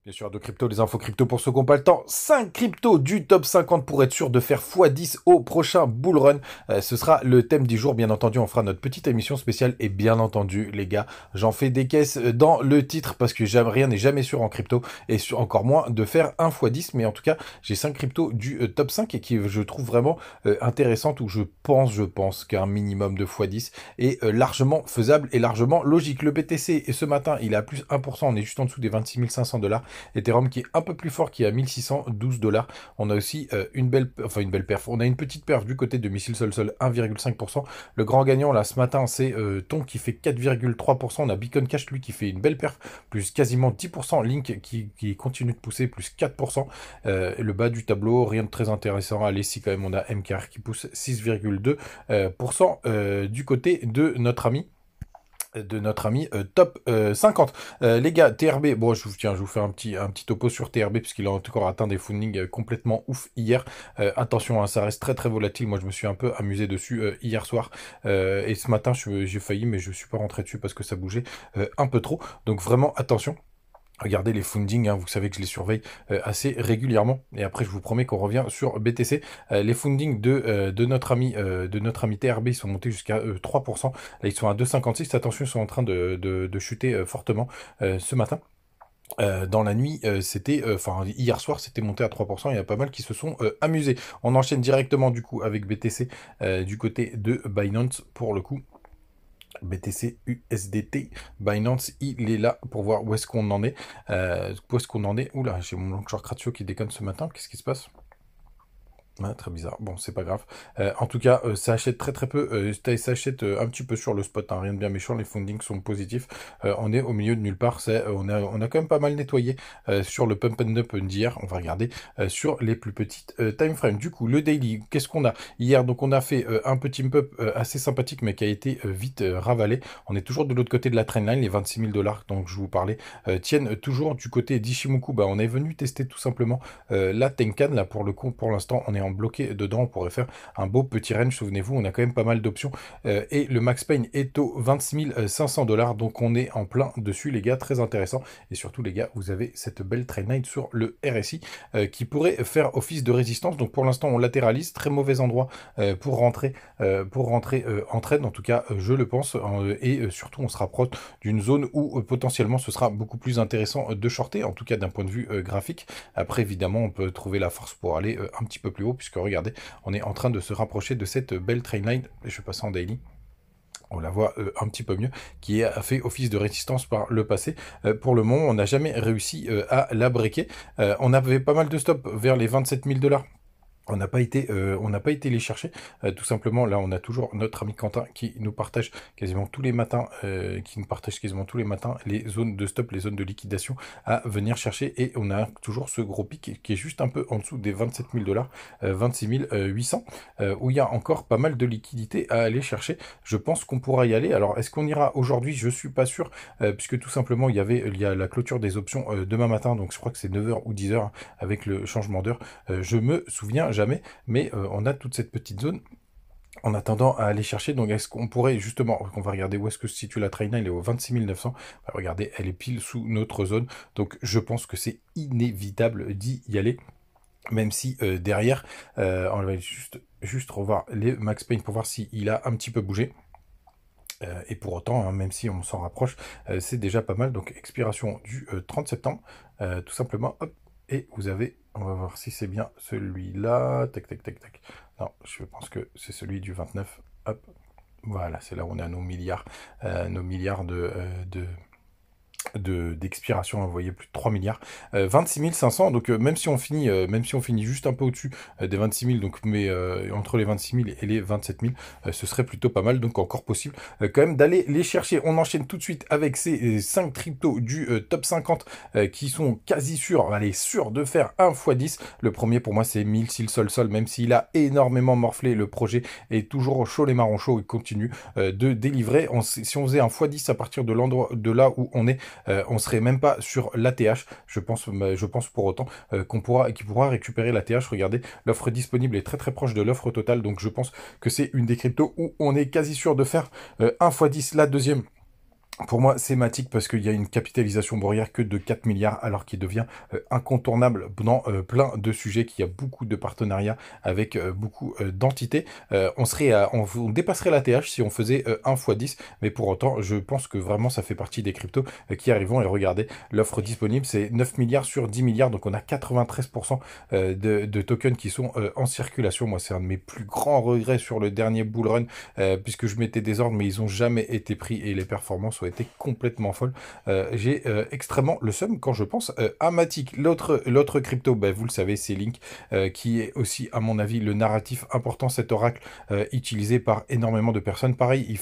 Bien sûr, de crypto, les infos crypto pour ceux qui n'ont pas le temps. 5 cryptos du top 50 pour être sûr de faire x10 au prochain bull run. Ce sera le thème du jour. Bien entendu, on fera notre petite émission spéciale. Et bien entendu, les gars, j'en fais des caisses dans le titre parce que rien n'est jamais sûr en crypto. Et encore moins de faire un x10. Mais en tout cas, j'ai 5 cryptos du top 5 et qui je trouve vraiment intéressantes où je pense qu'un minimum de x10 est largement faisable et largement logique. Le BTC, et ce matin, il est à plus 1%. On est juste en dessous des 26 500 $. Ethereum qui est un peu plus fort, qui est à 1612 $. On a aussi une belle perf. On a une petite perf du côté de Missile Sol 1,5%. Le grand gagnant là ce matin, c'est Ton qui fait 4,3%. On a Beacon Cash lui qui fait une belle perf, plus quasiment 10%. Link qui continue de pousser, plus 4%. Le bas du tableau, rien de très intéressant. Allez, si quand même on a MKR qui pousse 6,2% du côté de notre ami top 50. Les gars, TRB, bon, je vous fais un petit topo sur TRB, puisqu'il a encore atteint des fundings complètement ouf hier. Attention, hein, ça reste très très volatile. Moi, je me suis un peu amusé dessus hier soir. Et ce matin, j'ai failli, mais je suis pas rentré dessus parce que ça bougeait un peu trop. Donc vraiment, attention. Regardez les fundings, hein, vous savez que je les surveille assez régulièrement. Et après, je vous promets qu'on revient sur BTC. Les fundings de notre ami TRB, ils sont montés jusqu'à 3%. Là, ils sont à 2,56. Attention, ils sont en train de chuter fortement ce matin. Dans la nuit, hier soir, c'était monté à 3%. Il y a pas mal qui se sont amusés. On enchaîne directement du coup avec BTC du côté de Binance pour le coup. BTC USDT, Binance, il est là pour voir où est-ce qu'on en est. Où est-ce qu'on en est? Oula, j'ai mon Longshore Kratio qui déconne ce matin. Qu'est-ce qui se passe? Ouais, très bizarre. Bon, c'est pas grave. En tout cas, ça achète très très peu. Ça achète un petit peu sur le spot, hein, rien de bien méchant. Les fundings sont positifs. On est au milieu de nulle part. On a quand même pas mal nettoyé sur le pump and dump d'hier. On va regarder sur les plus petites time frames. Du coup, le daily, qu'est-ce qu'on a? Hier, donc on a fait un petit pump assez sympathique, mais qui a été vite ravalé. On est toujours de l'autre côté de la trendline. Les 26 000 $ dont je vous parlais tiennent toujours du côté d'Ishimoku. Bah, on est venu tester tout simplement la Tenkan. Là, pour le coup, pour l'instant, on est en bloqué dedans. On pourrait faire un beau petit range. Souvenez-vous, on a quand même pas mal d'options. Et le max pain est au 26 500 $. Donc, on est en plein dessus, les gars. Très intéressant. Et surtout, les gars, vous avez cette belle trendline sur le RSI qui pourrait faire office de résistance. Donc, pour l'instant, on latéralise. Très mauvais endroit pour rentrer en trade. En tout cas, je le pense. Et surtout, on se rapproche d'une zone où potentiellement ce sera beaucoup plus intéressant de shorter, en tout cas d'un point de vue graphique. Après, évidemment, on peut trouver la force pour aller un petit peu plus haut, puisque regardez, on est en train de se rapprocher de cette belle trainline. Je vais passer en daily. On la voit un petit peu mieux, qui a fait office de résistance par le passé. Pour le moment, on n'a jamais réussi à la breaker. On avait pas mal de stops vers les 27 000 $. On n'a pas été les chercher. Tout simplement, là, on a toujours notre ami Quentin qui nous partage quasiment tous les matins, les zones de stop, les zones de liquidation à venir chercher. Et on a toujours ce gros pic qui est juste un peu en dessous des 27 000 $, 26 800, où il y a encore pas mal de liquidités à aller chercher. Je pense qu'on pourra y aller. Alors, est-ce qu'on ira aujourd'hui? Je suis pas sûr, puisque tout simplement, il y a la clôture des options demain matin. Donc, je crois que c'est 9h ou 10h avec le changement d'heure. Je me souviens jamais, mais on a toute cette petite zone en attendant à aller chercher. Donc est-ce qu'on pourrait justement, on va regarder où est-ce que se situe la traîne, elle est au 26 900. Regardez, elle est pile sous notre zone, donc je pense que c'est inévitable d'y aller. Même si derrière, on va juste revoir les max pain pour voir s'il a un petit peu bougé. Et pour autant, hein, même si on s'en rapproche, c'est déjà pas mal. Donc expiration du 30 septembre, tout simplement. Hop, et vous avez, on va voir si c'est bien celui-là. Tac, tac, tac, tac. Non, je pense que c'est celui du 29. Hop, voilà, c'est là où on a nos milliards d'expiration, hein, vous voyez, plus de 3 milliards. 26 500, donc même si on finit juste un peu au-dessus des 26 000, donc, mais entre les 26 000 et les 27 000, ce serait plutôt pas mal, donc encore possible quand même d'aller les chercher. On enchaîne tout de suite avec ces 5 cryptos du top 50 qui sont quasi sûrs, allez, sûrs de faire un x10. Le premier pour moi c'est 1000 Sol, même s'il a énormément morflé, le projet est toujours chaud, les marrons chauds, il continue de délivrer. Si on faisait un x10 à partir de là où on est, on serait même pas sur l'ATH. Je pense pour autant qu'il pourra récupérer l'ATH. Regardez, l'offre disponible est très très proche de l'offre totale, donc je pense que c'est une des cryptos où on est quasi sûr de faire un x10. La deuxième, Pour moi, c'est Matic parce qu'il y a une capitalisation boursière que de 4 milliards alors qu'il devient incontournable dans plein de sujets, qu'il y a beaucoup de partenariats avec beaucoup d'entités. On dépasserait la TH si on faisait 1 x 10, mais pour autant, je pense que vraiment ça fait partie des cryptos qui arriveront. Et regardez, l'offre disponible, c'est 9 milliards sur 10 milliards, donc on a 93% de tokens qui sont en circulation. Moi, c'est un de mes plus grands regrets sur le dernier bull run, puisque je mettais des ordres, mais ils n'ont jamais été pris et les performances ont été complètement folles. J'ai extrêmement le seum quand je pense à Matic. L'autre crypto, bah, vous le savez, c'est Link, qui est aussi, à mon avis, le narratif important, cet oracle utilisé par énormément de personnes. Pareil,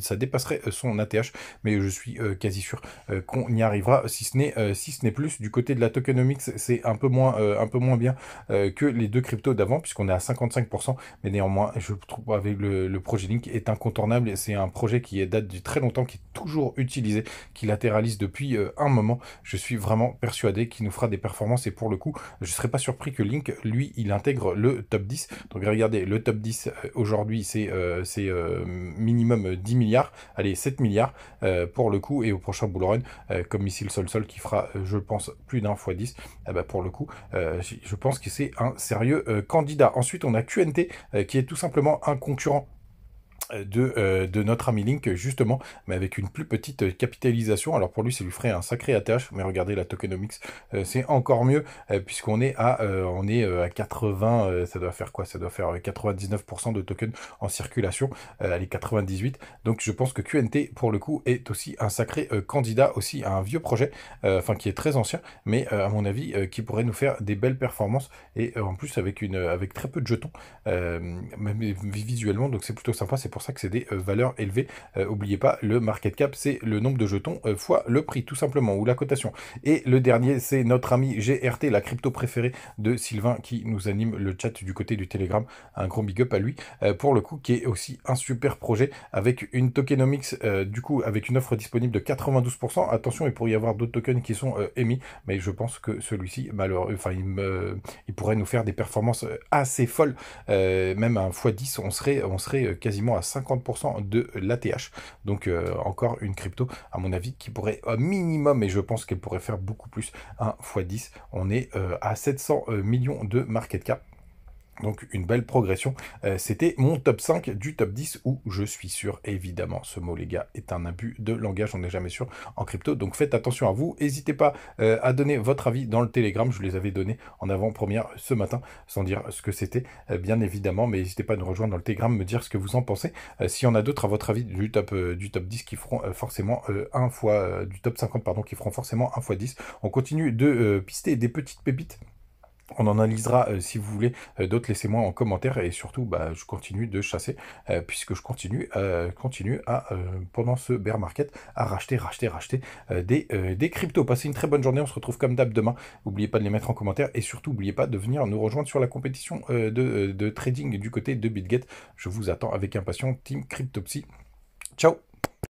ça dépasserait son ATH, mais je suis quasi sûr qu'on y arrivera, si ce n'est plus. Du côté de la tokenomics, c'est un peu moins bien que les deux cryptos d'avant, puisqu'on est à 55%, mais néanmoins, je trouve avec le projet Link est incontournable. C'est un projet qui date de très longtemps, qui est toujours utilisé, qui latéralise depuis un moment. Je suis vraiment persuadé qu'il nous fera des performances et pour le coup, je ne serais pas surpris que Link, lui, il intègre le top 10. Donc regardez, le top 10 aujourd'hui, c'est minimum 10 milliards, allez, 7 milliards pour le coup, et au prochain bull run, comme Missile Sol qui fera, je pense, plus d'un fois 10, bah, pour le coup, je pense que c'est un sérieux candidat. Ensuite, on a QNT, qui est tout simplement un concurrent de notre ami Link, justement, mais avec une plus petite capitalisation. Alors pour lui, ça lui ferait un sacré ATH, mais regardez la tokenomics, c'est encore mieux, puisqu'on est à 80, ça doit faire quoi? Ça doit faire 99% de tokens en circulation, allez, 98. Donc je pense que QNT, pour le coup, est aussi un sacré candidat aussi à un vieux projet, enfin qui est très ancien, mais à mon avis, qui pourrait nous faire des belles performances, et en plus avec très peu de jetons, même visuellement, donc c'est plutôt sympa. C'est pour ça que c'est des valeurs élevées. Oubliez pas, le market cap, c'est le nombre de jetons fois le prix, tout simplement, ou la cotation. Et le dernier, c'est notre ami GRT, la crypto préférée de Sylvain, qui nous anime le chat du côté du Telegram. Un gros big up à lui, pour le coup, qui est aussi un super projet, avec une tokenomics, du coup, avec une offre disponible de 92%. Attention, il pourrait y avoir d'autres tokens qui sont émis, mais je pense que celui-ci, malheureux, enfin, il pourrait nous faire des performances assez folles. Même un x10, on serait quasiment à 50% de l'ATH. Donc encore une crypto, à mon avis, qui pourrait minimum, et je pense qu'elle pourrait faire beaucoup plus, un x10. On est à 700 millions de market cap. Donc une belle progression. C'était mon top 5 du top 10 où je suis sûr, évidemment, ce mot les gars est un abus de langage, on n'est jamais sûr en crypto, donc faites attention à vous. N'hésitez pas à donner votre avis dans le Telegram, je les avais donnés en avant-première ce matin, sans dire ce que c'était, bien évidemment, mais n'hésitez pas à nous rejoindre dans le Telegram, me dire ce que vous en pensez. S'il y en a d'autres à votre avis du top 10 qui feront forcément du top 50, pardon, qui feront forcément 1 x 10, on continue de pister des petites pépites. On en analysera si vous voulez d'autres, laissez-moi en commentaire et surtout bah, je continue de chasser puisque je continue à pendant ce bear market à racheter des cryptos. Passez une très bonne journée, on se retrouve comme d'hab demain. N'oubliez pas de les mettre en commentaire et surtout n'oubliez pas de venir nous rejoindre sur la compétition de trading du côté de BitGet. Je vous attends avec impatience, Team Cryptopsy. Ciao.